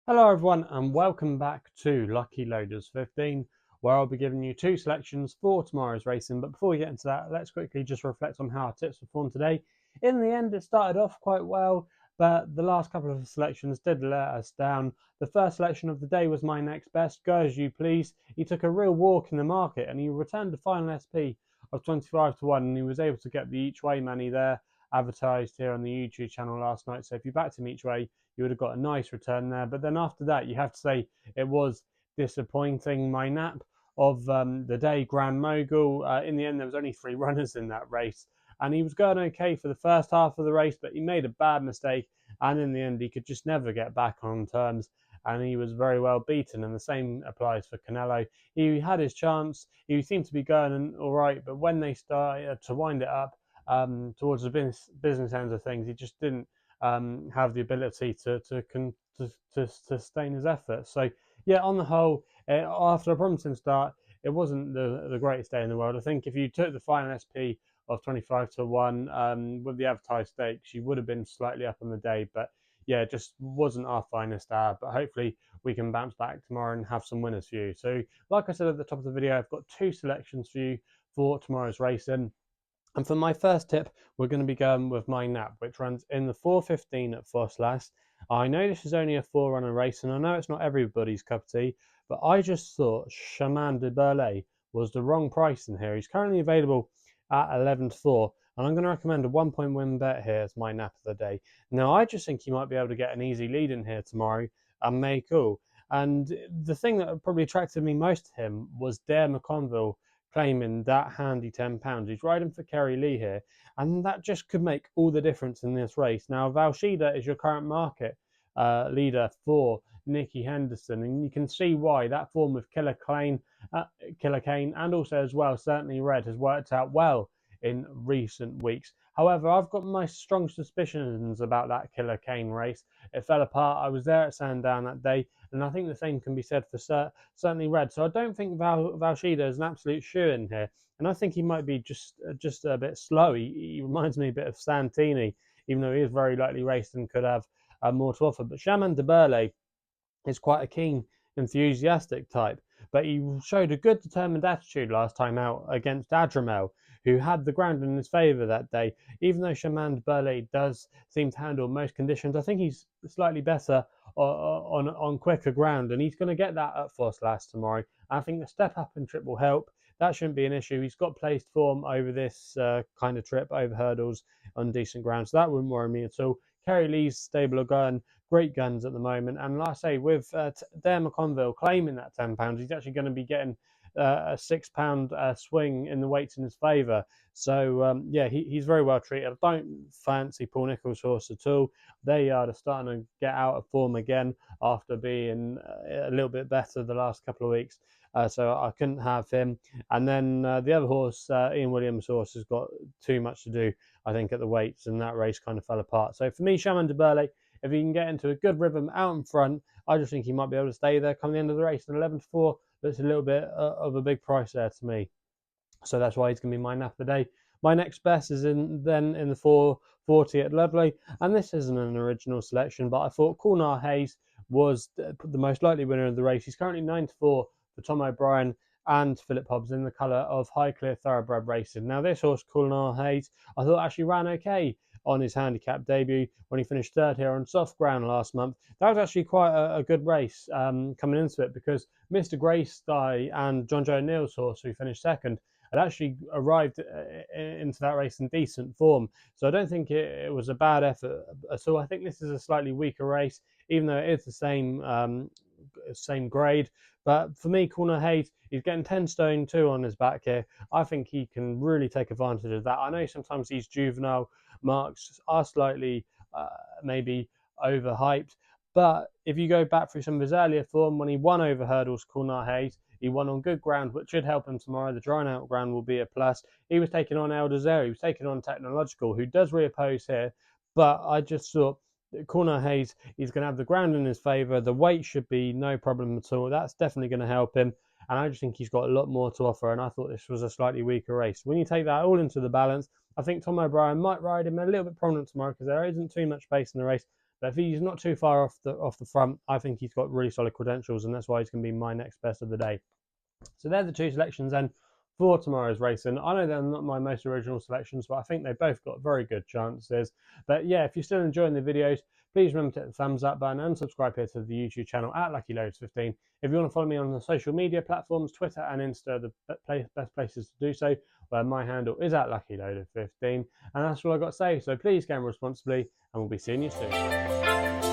Hello everyone and welcome back to Lucky Loaders 15, where I'll be giving you two selections for tomorrow's racing. But before we get into that, let's quickly just reflect on how our tips performed today. In the end, it started off quite well, but the last couple of selections did let us down. The first selection of the day was my next best, Go As You Please. He took a real walk in the market and he returned a final SP of 25 to 1, and he was able to get the each way money there advertised here on the YouTube channel last night. So if you backed him each way, you would have got a nice return there. But then after that, you have to say it was disappointing. My nap of the day, Grand Mogul, in the end, there was only 3 runners in that race. And he was going okay for the first half of the race, but he made a bad mistake. And in the end, he could just never get back on terms. And he was very well beaten. And the same applies for Canelo. He had his chance. He seemed to be going all right. But when they started to wind it up towards the business end of things, he just didn't have the ability to sustain his efforts. So yeah, on the whole, after a promising start, it wasn't the greatest day in the world. I think if you took the final SP of 25 to 1 with the advertised stakes, you would have been slightly up on the day. But yeah, it just wasn't our finest hour. But hopefully we can bounce back tomorrow and have some winners for you. So like I said at the top of the video, I've got 2 selections for you for tomorrow's racing. And for my first tip, we're going to be going with my nap, which runs in the 4:15 at Ffos Las. I know this is only a 4-runner race, and I know it's not everybody's cup of tea, but I just thought Shaman de Berlais was the wrong price in here. He's currently available at 11 to 4, and I'm going to recommend a 1-point win bet here as my nap of the day. Now, I just think he might be able to get an easy lead in here tomorrow and make all. And the thing that probably attracted me most to him was Dare McConville claiming that handy £10. He's riding for Kerry Lee here, and that just could make all the difference in this race. Now, Valshida is your current market leader for Nicky Henderson, and you can see why that form with Killer Kane, and also as well certainly Red has worked out well in recent weeks. However, I've got my strong suspicions about that Killer Kane race. It fell apart. I was there at Sandown that day, and I think the same can be said for certainly Red. So I don't think Valshida is an absolute shoe-in here, and I think he might be just a bit slow. He reminds me a bit of Santini, even though he is very lightly raced and could have more to offer. But Shaman de Berlais is quite a keen, enthusiastic type, but he showed a good determined attitude last time out against Adramel, who had the ground in his favour that day. Even though Shaman de Berlais does seem to handle most conditions, I think he's slightly better on quicker ground, and he's going to get that at Ffos Las tomorrow. I think the step up in trip will help. That shouldn't be an issue. He's got placed form over this kind of trip, over hurdles on decent ground, so that wouldn't worry me at all. Kerry Lee's stable are going great guns at the moment, and like I say, with Dare McConville claiming that £10, he's actually going to be getting a £6 swing in the weights in his favour. So yeah, he's very well treated. I don't fancy Paul Nicholls' horse at all. They are starting to get out of form again after being a little bit better the last couple of weeks. So I couldn't have him. And then the other horse, Ian Williams' horse, has got too much to do, I think, at the weights, and that race kind of fell apart. So for me, Shaman de Berlais, if he can get into a good rhythm out in front, I just think he might be able to stay there come the end of the race. And 11 to 4 looks a little bit of a big price there to me. So that's why he's going to be my nap of the day. My next best is in the 4:40 at Ludlow, and this isn't an original selection, but I thought Coolaugh Haze was the most likely winner of the race. He's currently 9 to 4 for Tom O'Brien and Philip Hobbs in the colour of Highclere Thoroughbred Racing. Now, this horse, Coolaugh Haze, I thought actually ran okay on his handicap debut when he finished 3rd here on soft ground last month. That was actually quite a good race coming into it, because Mr. Greystoy and John Joe Neal's horse, who finished 2nd, had actually arrived into that race in decent form. So I don't think it was a bad effort at all. I think this is a slightly weaker race, even though it is the same grade. But for me, Coolaugh Haze, he's getting 10 stone 2 on his back here. I think he can really take advantage of that. I know sometimes these juvenile marks are slightly maybe overhyped, but if you go back through some of his earlier form, when he won over hurdles, Coolaugh Haze, he won on good ground, which should help him tomorrow. The drying out ground will be a plus. He was taking on El Desert. He was taking on Technological, who does reoppose here. But I just thought Coolaugh Haze, he's going to have the ground in his favour. The weight should be no problem at all. That's definitely going to help him. And I just think he's got a lot more to offer. And I thought this was a slightly weaker race. When you take that all into the balance, I think Tom O'Brien might ride him a little bit prominent tomorrow, because there isn't too much pace in the race. But if he's not too far off the front, I think he's got really solid credentials, and that's why he's going to be my next best of the day. So they're the two selections then for tomorrow's racing. I know they're not my most original selections, but I think they both got very good chances. But yeah, if you're still enjoying the videos, please remember to hit the thumbs up button and subscribe here to the YouTube channel at LuckyLoads15. If you want to follow me on the social media platforms, Twitter and Insta are the best places to do so, where my handle is at LuckyLoader15. And that's all I've got to say. So please gamble responsibly, and we'll be seeing you soon.